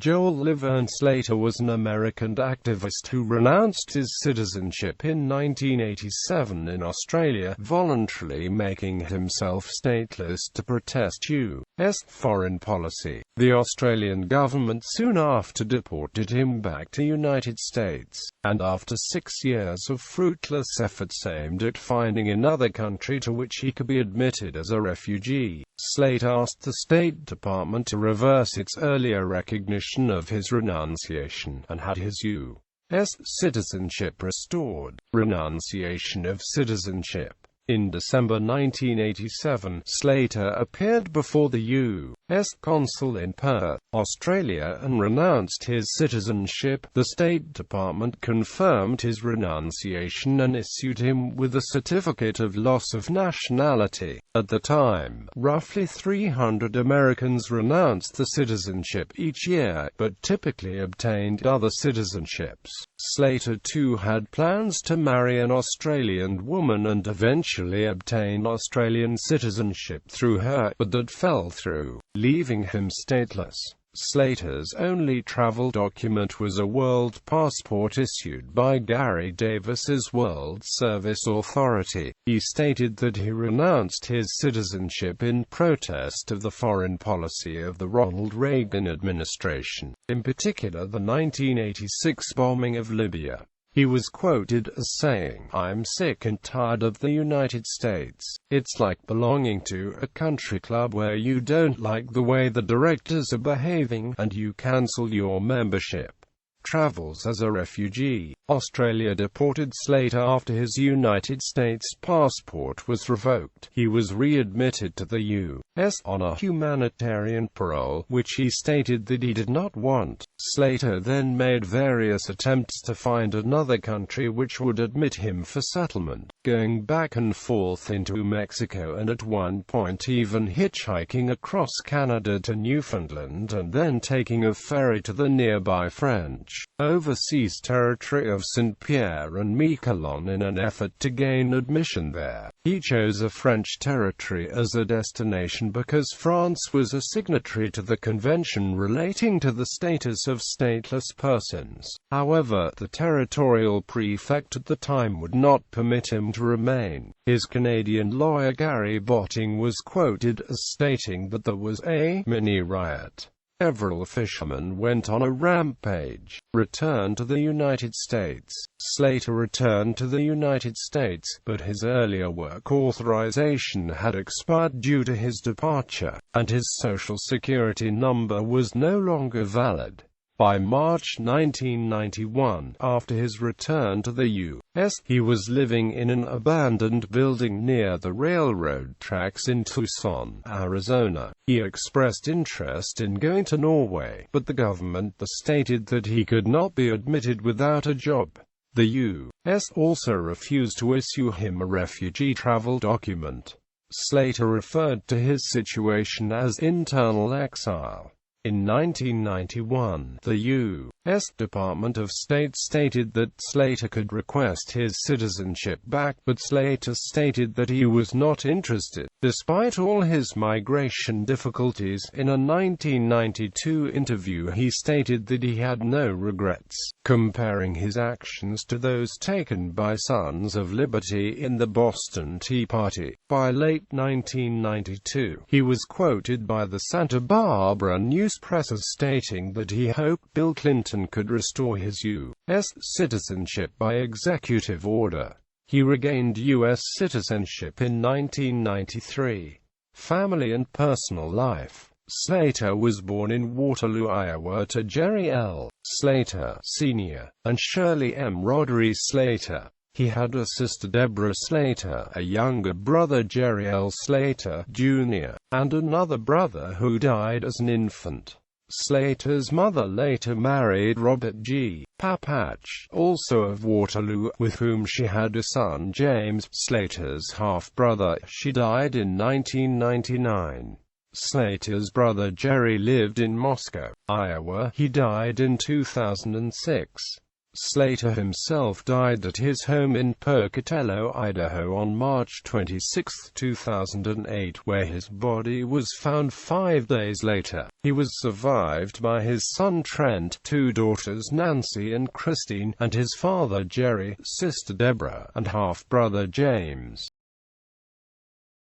Joel Laverne Slater was an American activist who renounced his citizenship in 1987 in Australia, voluntarily making himself stateless to protest U.S. foreign policy. The Australian government soon after deported him back to the United States, and after 6 years of fruitless efforts aimed at finding another country to which he could be admitted as a refugee, Slater asked the State Department to reverse its earlier recognition of his renunciation, and had his U.S. citizenship restored. Renunciation of citizenship. In December 1987, Slater appeared before the U.S. consul in Perth, Australia, and renounced his citizenship. The State Department confirmed his renunciation and issued him with a certificate of loss of nationality. At the time, roughly 300 Americans renounced the citizenship each year, but typically obtained other citizenships. Slater too had plans to marry an Australian woman and eventually obtain Australian citizenship through her, but that fell through, leaving him stateless. Slater's only travel document was a world passport issued by Gary Davis's World Service Authority. He stated that he renounced his citizenship in protest of the foreign policy of the Ronald Reagan administration, in particular the 1986 bombing of Libya. He was quoted as saying, "I'm sick and tired of the United States. It's like belonging to a country club where you don't like the way the directors are behaving, and you cancel your membership." Travels as a refugee. Australia deported Slater after his United States passport was revoked. He was readmitted to the U.S. on a humanitarian parole, which he stated that he did not want. Slater then made various attempts to find another country which would admit him for settlement, going back and forth into Mexico and at one point even hitchhiking across Canada to Newfoundland and then taking a ferry to the nearby French overseas territory of Saint-Pierre and Miquelon in an effort to gain admission there. He chose a French territory as a destination because France was a signatory to the convention relating to the status of stateless persons. However, the territorial prefect at the time would not permit him to remain. His Canadian lawyer Gary Botting was quoted as stating that there was a mini riot. Several fishermen went on a rampage. Returned to the United States. Slater returned to the United States, but his earlier work authorization had expired due to his departure, and his Social Security number was no longer valid. By March 1991, after his return to the U.S., he was living in an abandoned building near the railroad tracks in Tucson, Arizona. He expressed interest in going to Norway, but the government stated that he could not be admitted without a job. The U.S. also refused to issue him a refugee travel document. Slater referred to his situation as internal exile. In 1991, the U.S. Department of State stated that Slater could request his citizenship back, but Slater stated that he was not interested. Despite all his migration difficulties, in a 1992 interview he stated that he had no regrets, comparing his actions to those taken by Sons of Liberty in the Boston Tea Party. By late 1992, he was quoted by the Santa Barbara News Press as stating that he hoped Bill Clinton could restore his U.S. citizenship by executive order. He regained U.S. citizenship in 1993. Family and personal life. Slater was born in Waterloo, Iowa to Jerry L. Slater, Sr., and Shirley M. Rodri Slater. He had a sister Deborah Slater, a younger brother Jerry L. Slater, Jr., and another brother who died as an infant. Slater's mother later married Robert G. Papach, also of Waterloo, with whom she had a son James, Slater's half-brother. She died in 1999. Slater's brother Jerry lived in Moscow, Iowa. He died in 2006. Slater himself died at his home in Pocatello, Idaho on March 26, 2008, where his body was found 5 days later. He was survived by his son Trent, 2 daughters Nancy and Christine, and his father Jerry, sister Deborah, and half-brother James.